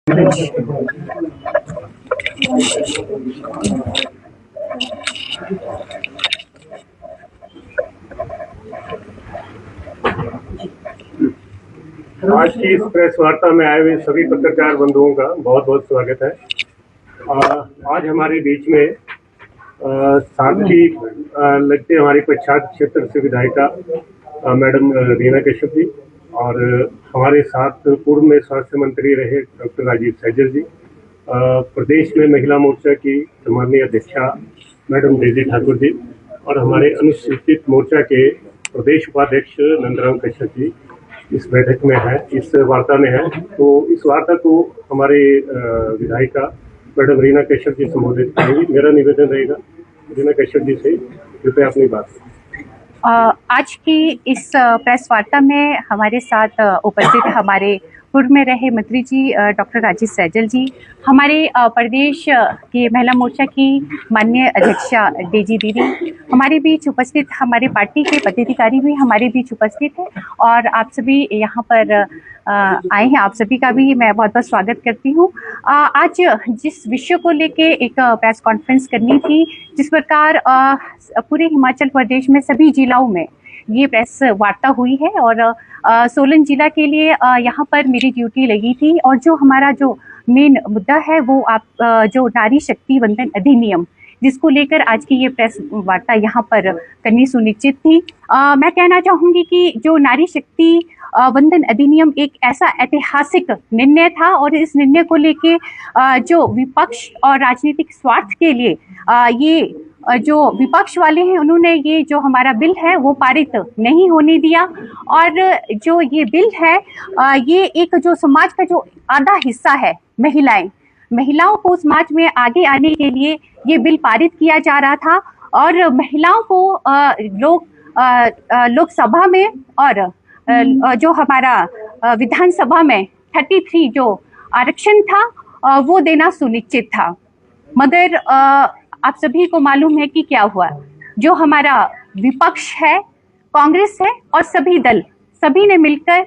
आज की इस प्रेस वार्ता में आए हुए सभी पत्रकार बंधुओं का बहुत बहुत स्वागत है। आज हमारे बीच में साथी लगते हमारी पश्चात क्षेत्र से विधायिका मैडम रीना कश्यप जी और हमारे साथ पूर्व में स्वास्थ्य मंत्री रहे डॉक्टर राजीव सैजल जी, प्रदेश में महिला मोर्चा की सम्माननीय अध्यक्षा मैडम डेजी ठाकुर जी और हमारे अनुसूचित मोर्चा के प्रदेश उपाध्यक्ष नंदराम कश्यप जी इस बैठक में है, इस वार्ता में है। तो इस वार्ता को हमारे विधायिका मैडम रीना कश्यप जी संबोधित करेंगी। मेरा निवेदन रहेगा रीना कश्यप जी से कृपया अपनी बात। आज की इस प्रेस वार्ता में हमारे साथ उपस्थित हमारे पूर्व में रहे मंत्री जी डॉक्टर राजीव सैजल जी, हमारे प्रदेश की महिला मोर्चा की माननीय अध्यक्षा डेजी दीदी, हमारे बीच उपस्थित हमारे पार्टी के पदाधिकारी भी हमारे बीच उपस्थित हैं और आप सभी यहाँ पर आए हैं। आप सभी का भी मैं बहुत बहुत स्वागत करती हूँ। आज जिस विषय को लेके एक प्रेस कॉन्फ्रेंस करनी थी, जिस प्रकार पूरे हिमाचल प्रदेश में सभी जिलों में ये प्रेस वार्ता हुई है और सोलन जिला के लिए यहाँ पर मेरी ड्यूटी लगी थी और जो हमारा जो मेन मुद्दा है वो जो नारी शक्ति वंदन अधिनियम जिसको लेकर आज की ये प्रेस वार्ता यहाँ पर करनी सुनिश्चित थी। मैं कहना चाहूँगी कि जो नारी शक्ति वंदन अधिनियम एक ऐसा ऐतिहासिक निर्णय था और इस निर्णय को लेके जो विपक्ष और राजनीतिक स्वार्थ के लिए ये जो विपक्ष वाले हैं उन्होंने ये जो हमारा बिल है वो पारित नहीं होने दिया और जो ये बिल है ये एक जो समाज का जो आधा हिस्सा है महिलाओं को समाज में आगे आने के लिए ये बिल पारित किया जा रहा था और महिलाओं को लोकसभा में और जो हमारा विधानसभा में 33 जो आरक्षण था वो देना सुनिश्चित था। मगर आप सभी को मालूम है कि क्या हुआ। जो हमारा विपक्ष है, कांग्रेस है और सभी ने मिलकर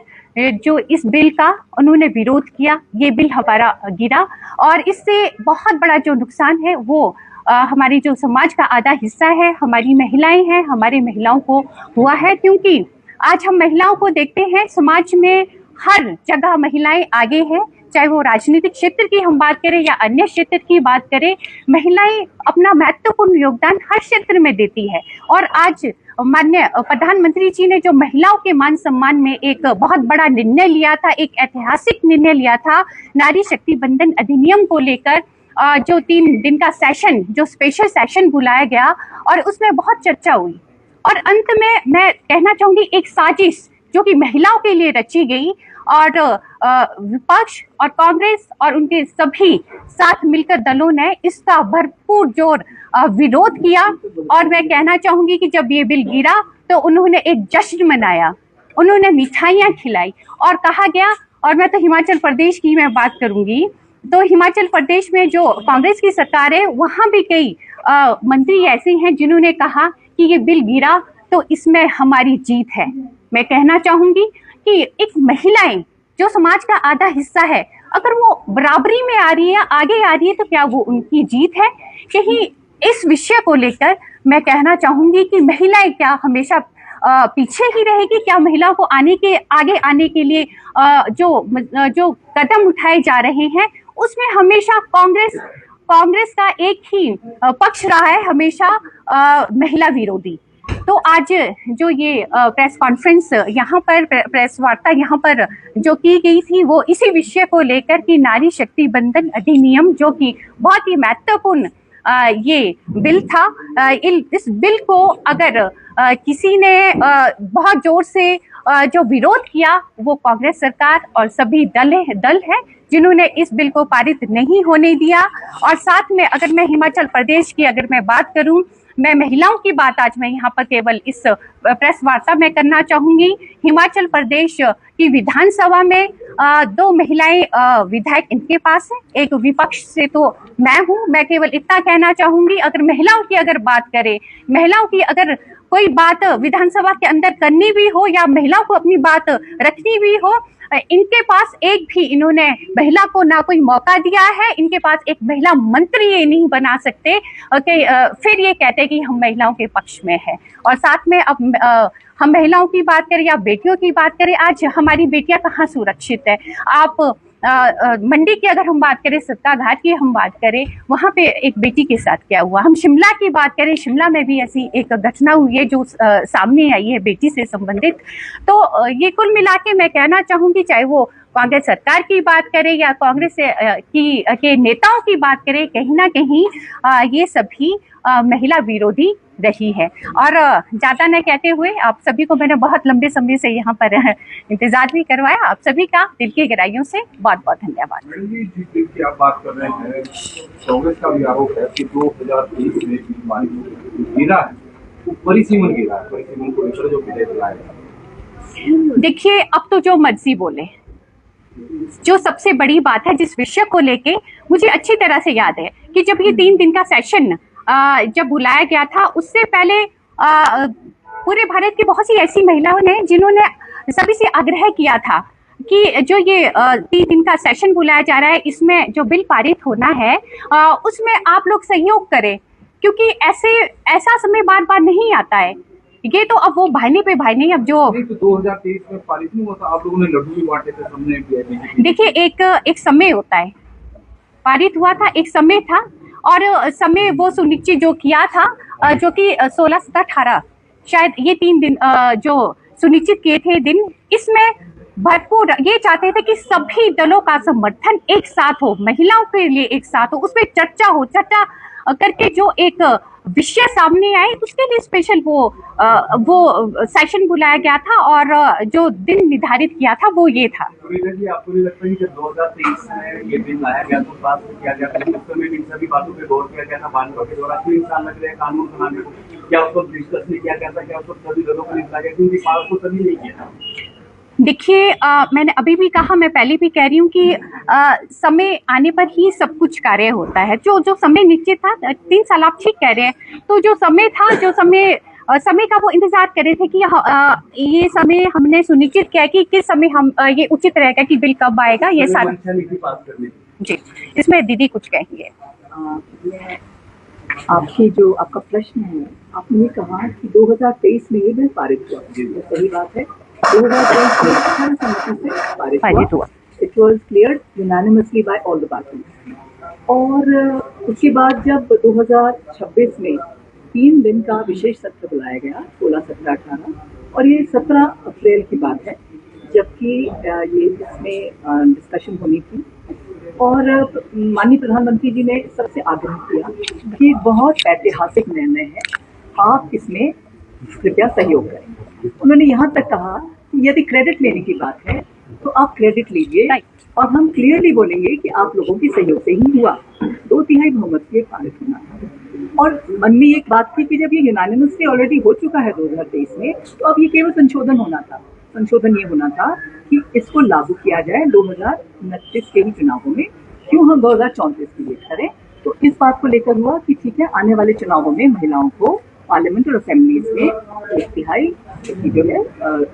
जो इस बिल का उन्होंने विरोध किया, ये बिल हमारा गिरा और इससे बहुत बड़ा जो नुकसान है वो हमारी जो समाज का आधा हिस्सा है, हमारी महिलाएं हैं, हमारे महिलाओं को हुआ है। क्योंकि आज हम महिलाओं को देखते हैं समाज में हर जगह महिलाएं आगे हैं, चाहे वो राजनीतिक क्षेत्र की हम बात करें या अन्य क्षेत्र की बात करें, महिलाएं अपना महत्वपूर्ण योगदान हर क्षेत्र में देती है। और आज माननीय प्रधानमंत्री जी ने जो महिलाओं के मान सम्मान में एक बहुत बड़ा निर्णय लिया था, एक ऐतिहासिक निर्णय लिया था, नारी शक्ति वंदन अधिनियम को लेकर जो 3 दिन का सेशन, जो स्पेशल सेशन बुलाया गया और उसमें बहुत चर्चा हुई और अंत में मैं कहना चाहूंगी एक साजिश जो कि महिलाओं के लिए रची गई और विपक्ष और कांग्रेस और उनके सभी साथ मिलकर दलों ने इसका भरपूर जोर विरोध किया और मैं कहना चाहूंगी कि जब ये बिल गिरा तो उन्होंने एक जश्न मनाया, उन्होंने मिठाइयाँ खिलाई और कहा गया। और मैं तो हिमाचल प्रदेश की मैं बात करूंगी तो हिमाचल प्रदेश में जो कांग्रेस की सरकार है वहाँ भी कई मंत्री ऐसे हैं जिन्होंने कहा कि ये बिल गिरा तो इसमें हमारी जीत है। मैं कहना चाहूंगी कि एक महिलाएं जो समाज का आधा हिस्सा है, अगर वो बराबरी में आ रही है, आगे आ रही है, तो क्या वो उनकी जीत है? यही इस विषय को लेकर मैं कहना चाहूंगी कि महिलाएं क्या हमेशा पीछे ही रहेगी? क्या महिलाओं को आगे आने के लिए जो कदम उठाए जा रहे हैं उसमें हमेशा कांग्रेस का एक ही पक्ष रहा है, हमेशा महिला विरोधी। तो आज जो ये प्रेस कॉन्फ्रेंस यहाँ पर, प्रेस वार्ता यहाँ पर जो की गई थी वो इसी विषय को लेकर कि नारी शक्ति वंदन अधिनियम जो कि बहुत ही महत्वपूर्ण ये बिल था। इस बिल को अगर किसी ने बहुत जोर से जो विरोध किया वो कांग्रेस सरकार और सभी दल है जिन्होंने इस बिल को पारित नहीं होने दिया। और साथ में अगर मैं हिमाचल प्रदेश की अगर मैं बात करूं, मैं महिलाओं की बात आज मैं यहाँ पर केवल इस प्रेस वार्ता में करना चाहूंगी। हिमाचल प्रदेश की विधानसभा में 2 महिलाएं विधायक इनके पास है, एक विपक्ष से तो मैं हूँ। मैं केवल इतना कहना चाहूंगी, अगर महिलाओं की अगर बात करें, महिलाओं की अगर कोई बात विधानसभा के अंदर करनी भी हो या महिलाओं को अपनी बात रखनी भी हो, इनके पास एक भी इन्होंने महिला को ना कोई मौका दिया है, इनके पास एक महिला मंत्री ये नहीं बना सकते कि फिर ये कहते हैं कि हम महिलाओं के पक्ष में है। और साथ में अब हम महिलाओं की बात करें या बेटियों की बात करें, आज हमारी बेटियां कहाँ सुरक्षित है। आप मंडी की अगर हम बात करें, सत्ता घाट की हम बात करें, वहाँ पे एक बेटी के साथ क्या हुआ। हम शिमला की बात करें, शिमला में भी ऐसी एक घटना हुई है जो सामने आई है बेटी से संबंधित। तो ये कुल मिला के मैं कहना चाहूंगी, चाहे वो कांग्रेस सरकार की बात करें या कांग्रेस के नेताओं की बात करें, कहीं ना कहीं ये सभी महिला विरोधी रही है। और ज्यादा न कहते हुए आप सभी को मैंने बहुत लंबे समय से यहाँ पर इंतजार भी करवाया, आप सभी का दिल की गहराइयों से बहुत बहुत धन्यवाद। की आप बात कर रहे हैं, कांग्रेस का भी आरोप है कि 2023 में गिरा है, वो परिसीमन गिरा है, परिसीमन को लेकर जो विधेयक लाया। देखिए, अब तो जो मर्जी बोले, जो सबसे बड़ी बात है जिस विषय को लेके मुझे अच्छी तरह से याद है कि जब ये 3 दिन का सेशन जब बुलाया गया था, उससे पहले पूरे भारत की बहुत सी ऐसी महिलाओं ने जिन्होंने सभी से आग्रह किया था कि जो ये 3 दिन का सेशन बुलाया जा रहा है, इसमें जो बिल पारित होना है उसमें आप लोग सहयोग करें, क्योंकि ऐसा समय बार बार नहीं आता है। ये तो अब वो भाईने पे भाई नहीं, अब जो तो 2023 में पारित नहीं हुआ था, आप लोगों ने लड्डू भी बांटे थे, सबने। देखिए, एक समय होता है, पारित हुआ था, एक समय था, और समय वो सुनिश्चित जो किया था जो कि 16, 17, 18 शायद ये 3 दिन जो सुनिश्चित किए थे दिन, इसमें भरपूर ये चाहते थे कि सभी दलों का समर्थन एक साथ हो, महिलाओं के लिए एक साथ हो, उसमें चर्चा हो, चर्चा करके जो एक विषय सामने आए उसके लिए स्पेशल वो सेशन बुलाया गया था, और जो दिन निर्धारित किया था वो ये था। आपको नहीं लगता कि जब 2023 में ये दिन लाया गया तो बात किया गया था, उस समय इन सभी बातों पे गौर किया गया था, भाजपा के द्वारा 3 साल लग रहे कानून बनाने को, क्या उस वक्त डिस्कस नहीं किया गया था, क्या उस वक्त सभी दलों को निपटा गया, क्योंकि पास को सभी नहीं किया था। देखिए, मैंने अभी भी कहा, मैं पहले भी कह रही हूँ कि समय आने पर ही सब कुछ कार्य होता है। जो समय निश्चित था 3 साल, आप ठीक कह रहे हैं, तो जो समय था, जो समय का वो इंतजार कर रहे थे कि ये समय हमने सुनिश्चित किया कि किस समय हम ये उचित रहेगा कि बिल कब आएगा, ये सारा जी। इसमें दीदी कुछ कहेंगे। आपका प्रश्न है, आपने कहा कि 2023 में ये बिल पारित हुआ, सही बात है। 2023 में सर्वसम्मति से पारित हुआ। It was clear unanimously by all the parties. और उसके बाद जब 2026 में 3 दिन का विशेष सत्र बुलाया गया, 16, 17, 18, और ये 17 अप्रैल की बात है, जबकि ये इसमें डिस्कशन होनी थी। और माननीय प्रधानमंत्री जी ने सबसे आग्रह किया कि बहुत ऐतिहासिक निर्णय है, आप इसमें कृपया सहयोग करें। उन्होंने यहाँ तक कहा कि यदि क्रेडिट लेने की बात है तो आप क्रेडिट लीजिए, और हम क्लियरली बोलेंगे कि आप लोगों के सहयोग से ही हुआ, 2/3 बहुमत से पारित होना था। और मन में एक बात थी कि जब ये यूनानिमसली ऑलरेडी हो चुका है 2023 में, तो अब ये केवल संशोधन होना था। संशोधन ये होना था कि इसको लागू किया जाए 2029 के ही चुनावों में, क्यों हम 2034 की वेट करें। तो इस बात को लेकर हुआ कि ठीक है, आने वाले चुनावों में महिलाओं को पार्लियामेंट और असेंबलीज में 1/3 की जो है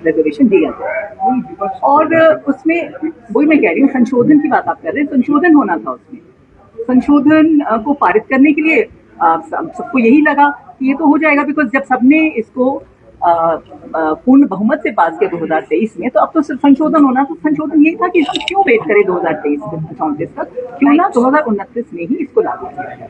रिजर्वेशन दिया जाए। और उसमें वही मैं कह रही हूँ, संशोधन की बात आप कर रहे हैं, संशोधन होना था उसमें। संशोधन को पारित करने के लिए सबको यही लगा कि ये तो हो जाएगा, बिकॉज जब सबने इसको पूर्ण बहुमत से पास किया 2023 में, तो अब तो सिर्फ संशोधन होना। तो संशोधन यही था कि हम क्यों वेट करें 2023 से 34 तक, क्यों ना 2029 में ही इसको लागू किया जाए।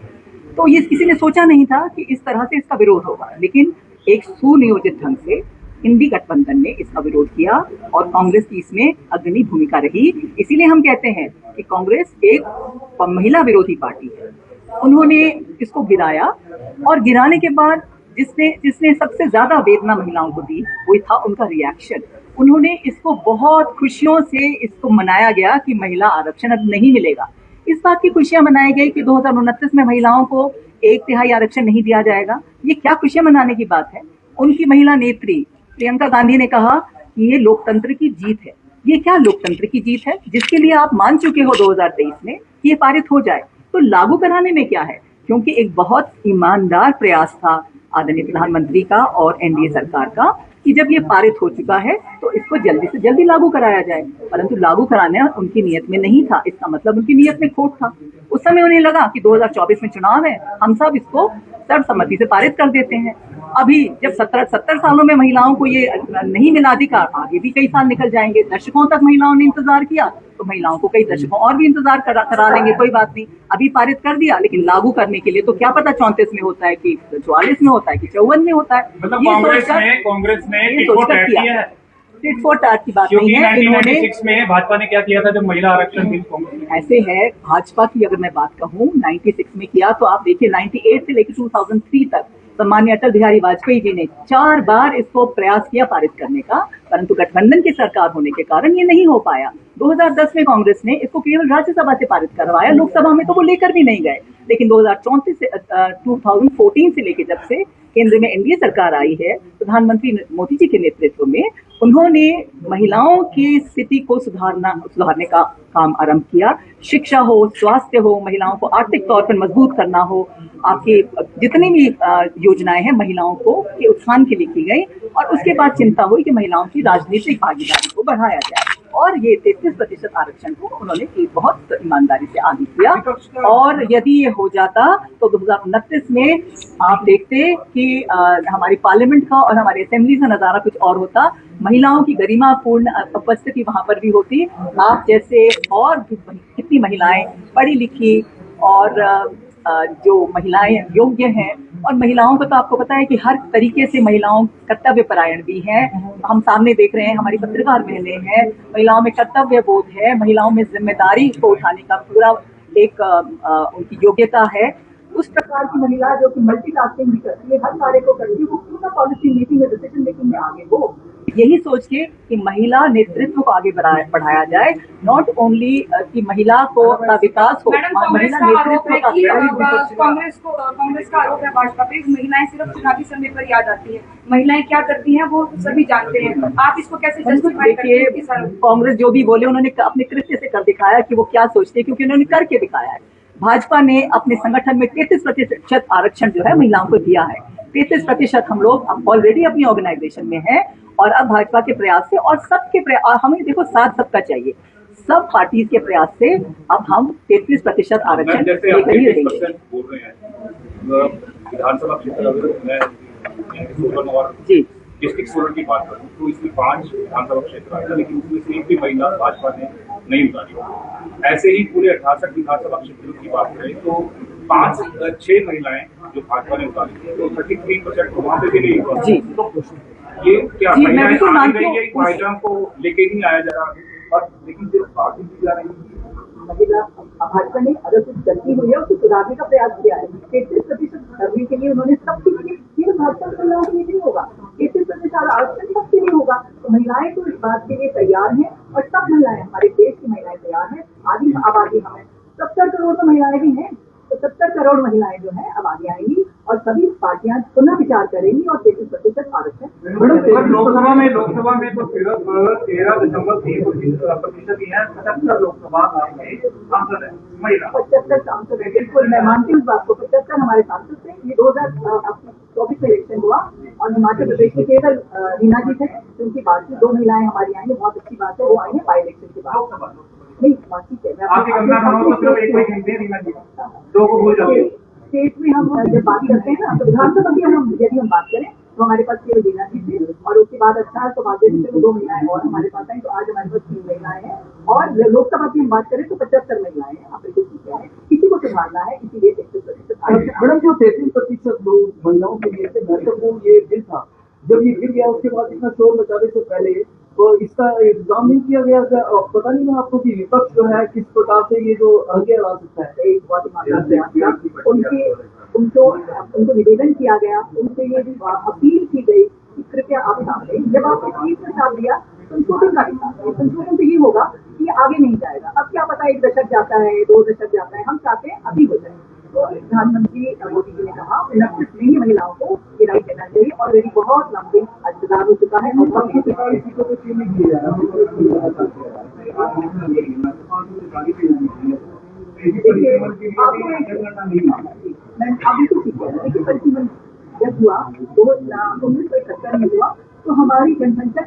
तो ये किसी ने सोचा नहीं था कि इस तरह से इसका विरोध होगा, लेकिन एक सुनियोजित ढंग से इंडी गठबंधन ने इसका विरोध किया और कांग्रेस की इसमें अग्रणी भूमिका रही। इसीलिए हम कहते हैं कि कांग्रेस एक महिला विरोधी पार्टी है। उन्होंने इसको गिराया, और गिराने के बाद जिसने सबसे ज्यादा वेदना महिलाओं को दी वो था उनका रिएक्शन। उन्होंने इसको बहुत खुशियों से इसको मनाया गया कि महिला आरक्षण अब नहीं मिलेगा। इस बात की खुशियां मनाई गई कि 2029 में महिलाओं को 1/3 आरक्षण नहीं दिया जाएगा। ये क्या खुशियां मनाने की बात है। उनकी महिला नेत्री प्रियंका गांधी ने कहा कि ये लोकतंत्र की जीत है। ये क्या लोकतंत्र की जीत है जिसके लिए आप मान चुके हो 2023 में कि ये पारित हो जाए, तो लागू कराने में क्या है। क्योंकि एक बहुत ईमानदार प्रयास था आदरणीय प्रधानमंत्री का और एनडीए सरकार का कि जब ये पारित हो चुका है तो इसको जल्दी से जल्दी लागू कराया जाए, परंतु लागू कराना उनकी नियत में नहीं था। इसका मतलब उनकी नियत में खोट था। उस समय उन्हें लगा कि 2024 में चुनाव है, हम सब इसको सर्वसम्मति से पारित कर देते हैं। अभी जब 70 सालों में महिलाओं को ये नहीं मिला अधिकार, आगे भी कई साल निकल जाएंगे, दशकों तक महिलाओं ने इंतजार किया, तो महिलाओं को कई दशकों और भी इंतजार करा लेंगे, कोई बात नहीं। अभी पारित कर दिया, लेकिन लागू करने के लिए तो क्या पता 34 में होता है कि 44 में होता है कि 54 में होता है। मतलब कांग्रेस ने टिट फॉर टैट की बात नहीं है। 1996 में भाजपा ने क्या किया था जब महिला आरक्षण थी कांग्रेस ने? ऐसे है, भाजपा की अगर मैं बात कहूँ 96 में किया, तो आप देखिए 98 से लेकर 2003 तक सम्माननीय अटल बिहारी वाजपेयी जी ने 4 बार इसको प्रयास किया पारित करने का, परंतु गठबंधन की सरकार होने के कारण ये नहीं हो पाया। 2010 में कांग्रेस ने इसको केवल राज्यसभा से पारित करवाया, लोकसभा में तो वो लेकर भी नहीं गए। लेकिन 2014 से लेकर जब से केंद्र में एनडीए सरकार आई है, प्रधानमंत्री मोदी जी के नेतृत्व में, उन्होंने महिलाओं की स्थिति को सुधारने का काम आरंभ किया। शिक्षा हो, स्वास्थ्य हो, महिलाओं को आर्थिक तौर पर मजबूत करना हो, आपकी जितनी भी योजनाएं हैं महिलाओं को के उत्थान के लिए की गई, और उसके बाद चिंता हुई कि महिलाओं की राजनीतिक भागीदारी को बढ़ाया जाए, और ये 33% आरक्षण को उन्होंने बहुत ईमानदारी से आगे किया। और यदि ये हो जाता तो 2029 में आप देखते कि हमारी पार्लियामेंट का और हमारी असेंबली का नजारा कुछ और होता। महिलाओं की गरिमापूर्ण उपस्थिति वहां पर भी होती। आप जैसे और कितनी महिलाएं पढ़ी लिखी और जो महिलाएं योग्य हैं, और महिलाओं को तो आपको पता है कि हर तरीके से महिलाओं कर्तव्य परायण भी हैं। हम सामने देख रहे हैं, हमारी पत्रकार बहनें हैं, महिलाओं में कर्तव्य बोध है, महिलाओं में जिम्मेदारी को उठाने का पूरा एक उनकी योग्यता है। उस प्रकार की महिला जो कि मल्टीटास्किंग भी करती है, हर कार्य को करती है, वो पूरा पॉलिसी मेकिंग और डिसीजन मेकिंग में आगे हो, यही सोच के कि महिला नेतृत्व को आगे बढ़ाया जाए, नॉट ओनली कि महिला को का विकास हो, महिला नेतृत्व का कांग्रेस का आरोप है भाजपा पे, महिलाएं सिर्फ चुनावी समय पर याद आती है, महिलाएं क्या करती हैं वो सभी जानते हैं। आप इसको कैसे जस्टिफाई करते हैं? कांग्रेस जो भी बोले उन्होंने अपने कृत्य से कर दिखाया कि वो क्या सोचते हैं, क्योंकि उन्होंने करके दिखाया है। भाजपा ने अपने संगठन में 33% आरक्षण जो है महिलाओं को दिया है। 33% हम लोग ऑलरेडी अपनी ऑर्गेनाइजेशन में है, और अब भाजपा के प्रयास से और सबके प्रयास, और हमें देखो साथ सबका चाहिए, सब पार्टी के प्रयास से अब हम 33% आरक्षण लेकर ही रहेंगे। विधानसभा क्षेत्र जी, डिस्ट्रिक्ट 16 की बात करूँ तो इसमें 5 विधानसभा क्षेत्र आए, लेकिन उसमें से एक भी महिला भाजपा ने नहीं उतारी। ऐसे ही पूरे 68 विधानसभा क्षेत्रों की बात करें तो 6 महिलाएं जो भाजपा ने उतारी, तो 33% तो वहाँ पे भी नहीं हुआ। जी, ये क्या मैं बिल्कुल मानती हूँ, महिलाओं को लेके नहीं आया जा रहा, और लेकिन सिर्फ बात ही जा रही है। महिला भाजपा ने अगर कुछ गलती हुई है उसको सुधारने का प्रयास किया है। 33% करने के लिए उन्होंने सबके लिए, केवल भाजपा महिलाओं के लिए नहीं होगा, 33% आरक्षण सबके लिए होगा। तो महिलाएं तो इस बात के लिए तैयार हैं, और सब महिलाएं, हमारे देश की महिलाएं तैयार हैं। आधी आबादी हमें 70 करोड़ तो महिलाएं भी हैं, तो 70 करोड़ महिलाएं जो है अब आगे आएंगी, और सभी पार्टियां पुनः विचार करेंगी और 33% आरक्षण। लोकसभा में तो सिर्फ 13.3% ही है। 75 लोकसभा सांसद है महिला, 75 सांसद है। बिल्कुल मैं मानती हूँ इस बात को, 75 हमारे सांसद थे। ये 2024 में इलेक्शन हुआ, और हिमाचल प्रदेश में केवल रीना जी थे, उनकी बाकी 2 महिलाएं हमारी आई हैं, बहुत अच्छी बात है, वो आई है बाई इलेक्शन के बाद। नहीं, बाकी स्टेट में हम जब बात करते हैं ना, तो विधानसभा की यदि हम बात करें तो हमारे पास केवल रीना जी थे, और उसके बाद अच्छा है तो भाग्य से 2 महिलाएं और हमारे पास आई, तो आज हमारे पास 3 महिलाएं हैं। और लोकसभा की हम बात करें तो 75 महिलाएं हैं। आप बिल्कुल ठीक है, किसी को सुधारना है, इसीलिए 33%। मैडम, जो 33% लोग महिलाओं के लिए महत्वपूर्ण ये बिल था, जब ये गिर गया उसके बाद इतना शोर मचाने से पहले तो इसका इंतजाम नहीं किया गया था। पता नहीं ना आपको कि विपक्ष जो है किस प्रकार से ये जो आगे ला सकता है। एक बहुत उनको निवेदन किया गया, उनसे ये अपील की गई कि कृपया आप सामने, जब आपने 30 में साथ दिया संशोधन का संशोधन तो ये होगा कि ये आगे नहीं जाएगा। अब क्या पता 1 दशक जाता है, 2 दशक जाता है, हम चाहते हैं अभी हो जाए। तो प्रधानमंत्री मोदी जी ने कहा 29 में ही महिलाओं को ये राइट देना चाहिए, और यदि बहुत लंबे इंतजार हो चुका है। और किसी को तो क्यों नहीं किया मैं अभी तो ठीक है, देखिए परिसीमन जब हुआ 1971 में हुआ तो हमारी जनसंख्या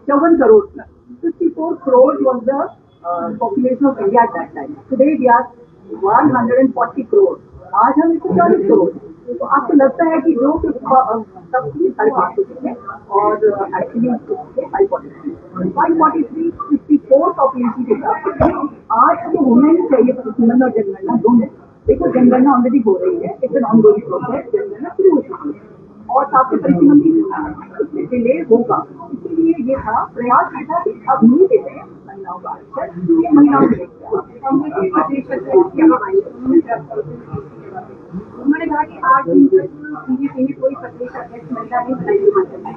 54 करोड़ था. 54 crores was the population of India at that time. Today we are 140 crores. आज हम 140 करोड़. तो आपको लगता है कि जो सबकी 550 है और एक्चुअली 543 54 पॉपुलेशन के साथ आज तो होना ही चाहिए प्रतिशत और जनगणना दोनों. देखो जनगणना ऑलरेडी हो रही है, इट्स एन ऑनगोइंग प्रोसेस. जनगणना शुरू हो चुकी है और साथ में परिसीमन उसमें डिले होगा. इसलिए ये था प्रयास था कि अब नहीं देते हैं महिलाओं का आरक्षण. ये महिलाओं के उन्होंने कहा कि आज बीजेपी ने कोई प्रदेश अध्यक्ष महिला नहीं बनाई हिमाचल में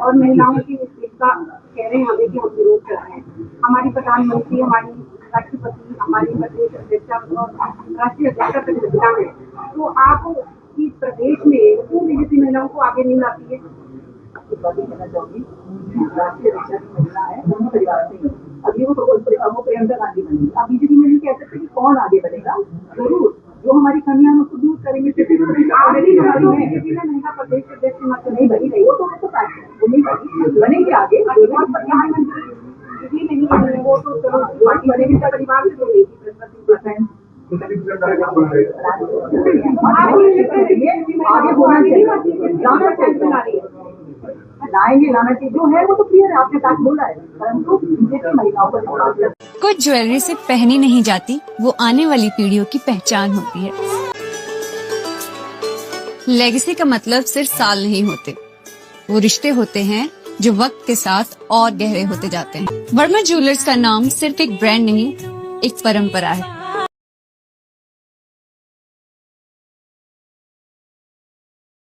और महिलाओं की इसका कह रहे हैं हमें कि हम विरोध कर रहे हैं. हमारी प्रधानमंत्री, हमारी राष्ट्रपति, हमारी प्रदेश अध्यक्ष और राष्ट्रीय अध्यक्ष प्रतिनिधिता है. तो आप इस प्रदेश में क्यों बीजेपी महिलाओं को आगे नहीं लाती है? कहना चाहूंगी राष्ट्रीय अध्यक्ष महिला है, दोनों परिवार से ही. अभी वो प्रियंका गांधी बनेगी. आप बीजेपी में नहीं कह सकते कि कौन आगे बढ़ेगा. जरूर जो हमारी कमियां हम उसको दूर करेंगे. बीजेपी में महिला प्रदेश अध्यक्ष नहीं बनी नहीं, वो तो फैक्ट है, वो नहीं बनी, बनेंगे आगे. प्रधानमंत्री नहीं बने वो तो चलो पार्टी बनेगी तो परिवार से बनेगी. आगे होना चाहिए, लाना चाहिए, लाएंगे, लाना चाहिए. जो है वो तो क्लियर है, आपने बात बोला है, परंतु बीजेपी महिलाओं को कुछ ज्वेलरी सिर्फ पहनी नहीं जाती, वो आने वाली पीढ़ियों की पहचान होती है. लेगेसी का मतलब सिर्फ साल नहीं होते, वो रिश्ते होते हैं जो वक्त के साथ और गहरे होते जाते हैं. वर्मा ज्वेलर्स का नाम सिर्फ एक ब्रांड नहीं, एक परंपरा है.